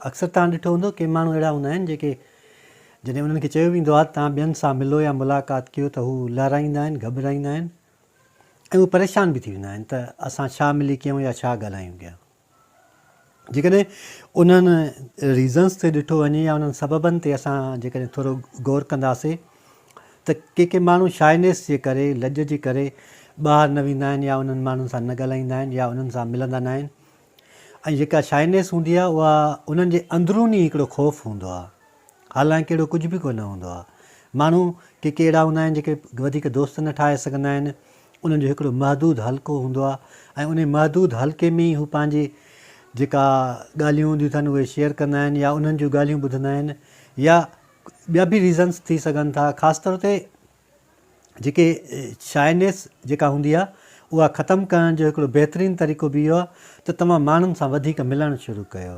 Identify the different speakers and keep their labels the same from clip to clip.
Speaker 1: अक्सर तव्हां ॾिठो हूंदो के माण्हू अहिड़ा हूंदा आहिनि जेके जॾहिं उन्हनि खे चयो वेंदो आहे तव्हां ॿियनि सां मिलो या मुलाक़ात कयो त हू लाराईंदा आहिनि, घबराईंदा आहिनि ऐं उहे परेशान बि थी वेंदा आहिनि त असां छा मिली कयूं या छा ॻाल्हायूं पिया। जेकॾहिं उन्हनि रीज़न्स ते ॾिठो वञे या उन्हनि सबबनि ते असां जेकॾहिं थोरो गौर कंदासीं त के माण्हू शाइनेस जे करे, लॼ जे करे ॿाहिरि न वेंदा आहिनि या उन्हनि माण्हुनि सां न ॻाल्हाईंदा आहिनि या उन्हनि सां मिलंदा न आहिनि। ऐं जेका शाइनेस हूंदी आहे उहा उन्हनि जे अंदरूनी हिकिड़ो ख़ौफ़ हूंदो आहे, हालांकि अहिड़ो कुझु बि कोन हूंदो आहे। माण्हू के अहिड़ा हूंदा आहिनि जेके वधीक दोस्त न ठाहे सघंदा आहिनि, उन्हनि जो हिकिड़ो महदूद हल्को हूंदो आहे ऐं उन महदूद हल्के में ई हू पंहिंजे जेका ॻाल्हियूं हूंदियूं अथनि उहे शेयर कंदा आहिनि या उन्हनि जूं ॻाल्हियूं ॿुधंदा आहिनि या ॿिया बि रीज़न्स थी सघनि था। ख़ासि तौर ते जेके शाइनेस जेका हूंदी आहे उहा ख़तमु करण जो हिकिड़ो बहितरीनु तरीक़ो बि इहो आहे त तव्हां माण्हुनि सां वधीक मिलणु शुरू कयो,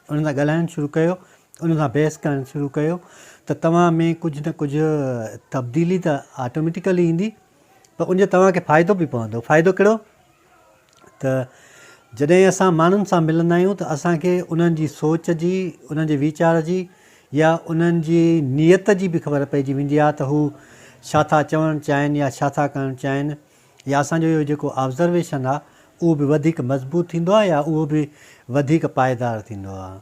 Speaker 1: उन्हनि सां ॻाल्हाइणु शुरू कयो, उन्हनि सां बहस करणु शुरू कयो त तव्हां में कुझु न कुझु तब्दीली त ऑटोमेटिकली ईंदी, पर उनजो तव्हांखे फ़ाइदो बि पवंदो। फ़ाइदो कहिड़ो त जॾहिं असां माण्हुनि सां मिलंदा आहियूं त असांखे उन्हनि जी सोच जी, उन्हनि जे वीचार जी या उन्हनि जी नियत जी बि ख़बर पइजी वेंदी आहे त हू छा था चवणु चाहिनि या छा था करणु चाहिनि, या असांजो इहो जेको ऑब्ज़र्वेशन आहे उहो बि वधीक मज़बूत थींदो आहे या उहो बि वधीक पाइदार थींदो आहे।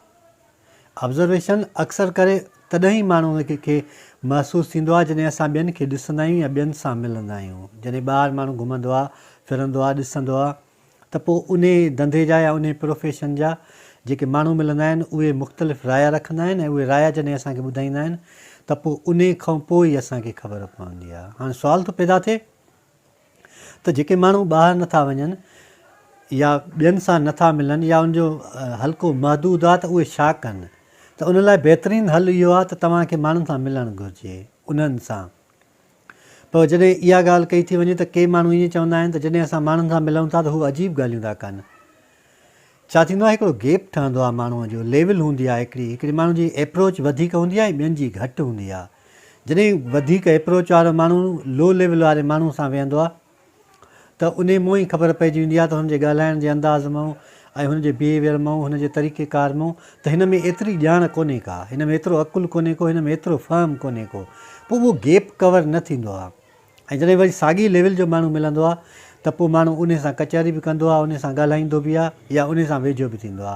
Speaker 1: ऑब्ज़र्वेशन अक्सर करे तॾहिं ई माण्हू खे महसूसु थींदो आहे जॾहिं असां ॿियनि खे ॾिसंदा आहियूं या ॿियनि सां मिलंदा आहियूं। जॾहिं ॿाहिरि माण्हू घुमंदो आहे, फिरंदो आहे, ॾिसंदो आहे त पोइ उन धंधे जा या उन प्रोफेशन जा जेके माण्हू मिलंदा आहिनि उहे मुख़्तलिफ़ राय रखंदा आहिनि ऐं उहे राय जॾहिं असांखे ॿुधाईंदा आहिनि त पोइ उन खां पोइ ई असांखे ख़बर पवंदी आहे। हाणे सुवालु थो पैदा थिए त जेके माण्हू ॿाहिरि नथा वञनि या ॿियनि सां नथा मिलनि या उनजो हल्को महदूद आहे त उहे छा कनि, त उन लाइ बहितरीनु हल इहो आहे त तव्हांखे माण्हुनि सां मिलणु घुरिजे उन्हनि सां। पर जॾहिं इहा ॻाल्हि कई थी वञे त के माण्हू ईअं चवंदा आहिनि त जॾहिं असां माण्हुनि सां मिलूं था त हू अजीब ॻाल्हियूं था कनि। छा थींदो आहे, हिकिड़ो गैप ठहंदो आहे माण्हूअ जो, लेवल हूंदी आहे हिकिड़ी माण्हू जी एप्रोच वधीक हूंदी आहे ऐं ॿियनि जी घटि हूंदी आहे। जॾहिं वधीक एप्रोच वारो माण्हू लो लेवल वारे माण्हू सां वेहंदो आहे त उन मां ई ख़बर पइजी वेंदी आहे त हुनजे ॻाल्हाइण जे अंदाज़ मां ऐं हुनजे बिहेवियर मां, हुनजे तरीक़ेकार मां त हिन में एतिरी ॼाण कोन्हे का, हिन में एतिरो अकुलु कोन्हे को, हिन में एतिरो फ़हम कोन्हे को, पोइ उहो गैप कवर न थींदो आहे। ऐं जॾहिं वरी साॻी लेवल जो माण्हू मिलंदो आहे त पोइ माण्हू उन सां कचहरी बि कंदो आहे, उन सां ॻाल्हाईंदो बि आहे या उन सां वेझो बि थींदो आहे।